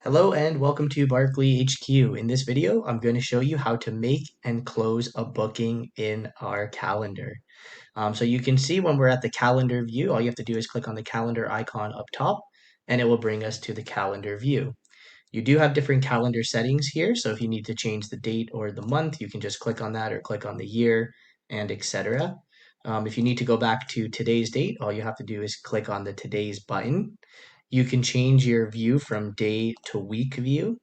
Hello and welcome to Barkley HQ. In this video, I'm going to show you how to make and close a booking in our calendar. So you can see when we're at the calendar view, all you have to do is click on the calendar icon up top and it will bring us to the calendar view. You do have different calendar settings here. So if you need to change the date or the month, you can just click on that or click on the year and etc. If you need to go back to today's date, all you have to do is click on the today's button. You can change your view from day to week view.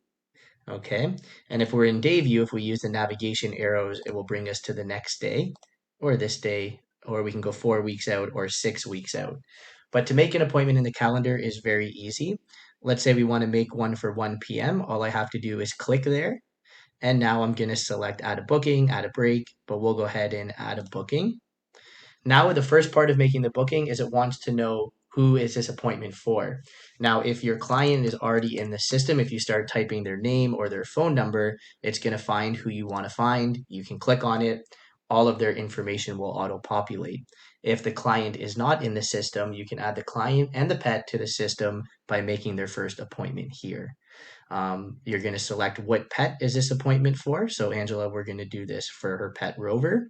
Okay. And if we're in day view, if we use the navigation arrows, it will bring us to the next day or this day, or we can go 4 weeks out or 6 weeks out. But to make an appointment in the calendar is very easy. Let's say we want to make one for 1 p.m. All I have to do is click there. And now I'm going to select add a booking, add a break, but we'll go ahead and add a booking. Now, the first part of making the booking is it wants to know who is this appointment for. Now, if your client is already in the system, if you start typing their name or their phone number, it's going to find who you want to find. You can click on it. All of their information will auto-populate. If the client is not in the system, you can add the client and the pet to the system by making their first appointment here. You're going to select what pet is this appointment for. So Angela, we're going to do this for her pet Rover.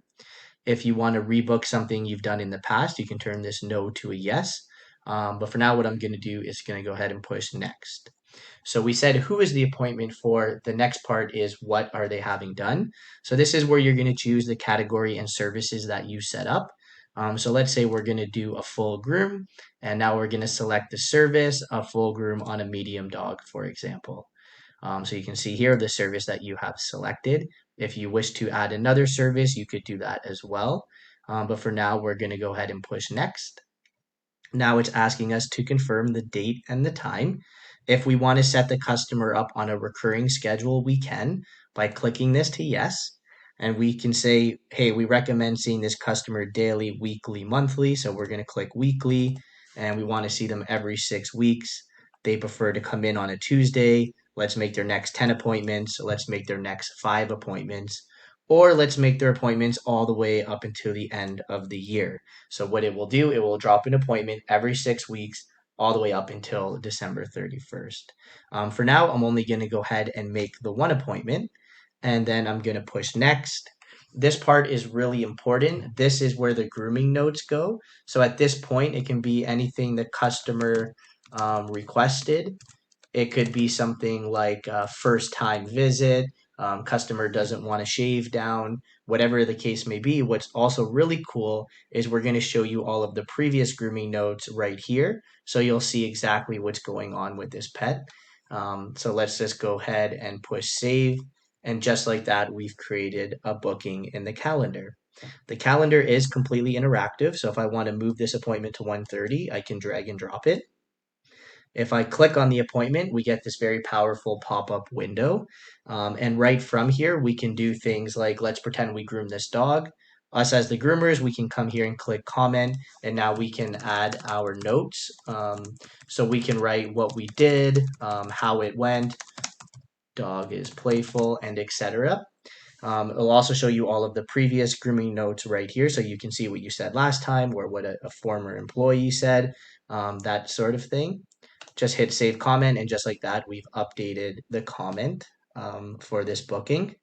If you want to rebook something you've done in the past, you can turn this no to a yes. But for now, what I'm going to do is going to go ahead and push next. So we said who is the appointment for. The next part is what are they having done. So this is where you're going to choose the category and services that you set up. So let's say we're going to do a full groom, and now we're going to select the service, a full groom on a medium dog, for example. So you can see here the service that you have selected. If you wish to add another service, you could do that as well. But for now, we're going to go ahead and push next. Now it's asking us to confirm the date and the time. If we want to set the customer up on a recurring schedule, we can by clicking this to yes. And we can say, hey, we recommend seeing this customer daily, weekly, monthly. So we're going to click weekly and we want to see them every 6 weeks. They prefer to come in on a Tuesday. Let's make their next 10 appointments. Let's make their next 5 appointments. Or let's make their appointments all the way up until the end of the year. So what it will do, it will drop an appointment every 6 weeks all the way up until December 31st. For now, I'm only going to go ahead and make the one appointment, and then I'm going to push next. This part is really important. This is where the grooming notes go. So at this point, it can be anything the customer requested. It could be something like a first time visit, customer doesn't want to shave down, whatever the case may be. What's also really cool is we're going to show you all of the previous grooming notes right here. So you'll see exactly what's going on with this pet. So let's just go ahead and push save. And just like that, we've created a booking in the calendar. The calendar is completely interactive. So if I want to move this appointment to 1:30, I can drag and drop it. If I click on the appointment, we get this very powerful pop-up window. And right from here, we can do things like, let's pretend we groom this dog. Us as the groomers, we can come here and click comment, and now we can add our notes. So we can write what we did, how it went, dog is playful, and etc. It'll also show you all of the previous grooming notes right here, so you can see what you said last time or what a former employee said, that sort of thing. Just hit save comment, and just like that, we've updated the comment for this booking.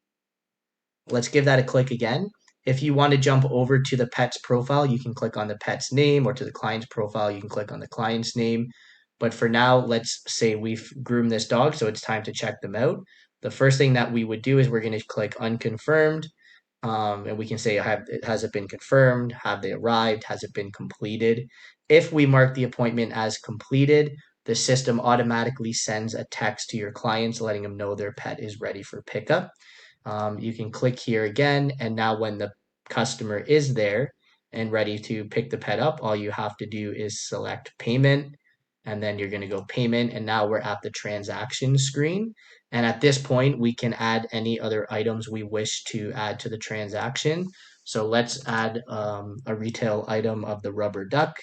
Let's give that a click again. If you want to jump over to the pet's profile, you can click on the pet's name, or to the client's profile, you can click on the client's name. But for now, let's say we've groomed this dog, so it's time to check them out. The first thing that we would do is we're going to click unconfirmed, and we can say, has it been confirmed? Have they arrived? Has it been completed? If we mark the appointment as completed, the system automatically sends a text to your clients letting them know their pet is ready for pickup. You can click here again, and now when the customer is there and ready to pick the pet up, all you have to do is select payment, and then you're going to go payment, and now we're at the transaction screen. And at this point, we can add any other items we wish to add to the transaction. So let's add a retail item of the rubber duck.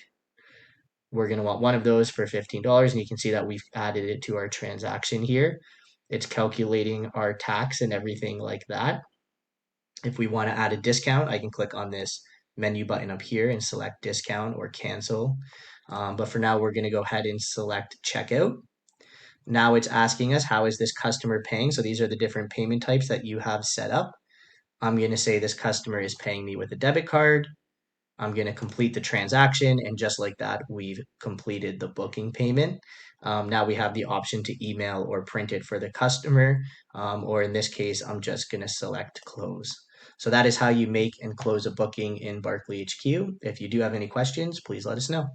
We're going to want one of those for $15, and you can see that we've added it to our transaction here. It's calculating our tax and everything like that. If we want to add a discount, I can click on this menu button up here and select discount or cancel. But for now, we're going to go ahead and select checkout. Now it's asking us, how is this customer paying? So these are the different payment types that you have set up. I'm going to say this customer is paying me with a debit card. I'm going to complete the transaction, and just like that, we've completed the booking payment. Now we have the option to email or print it for the customer, or in this case, I'm just going to select close. So that is how you make and close a booking in Barkley HQ. If you do have any questions, please let us know.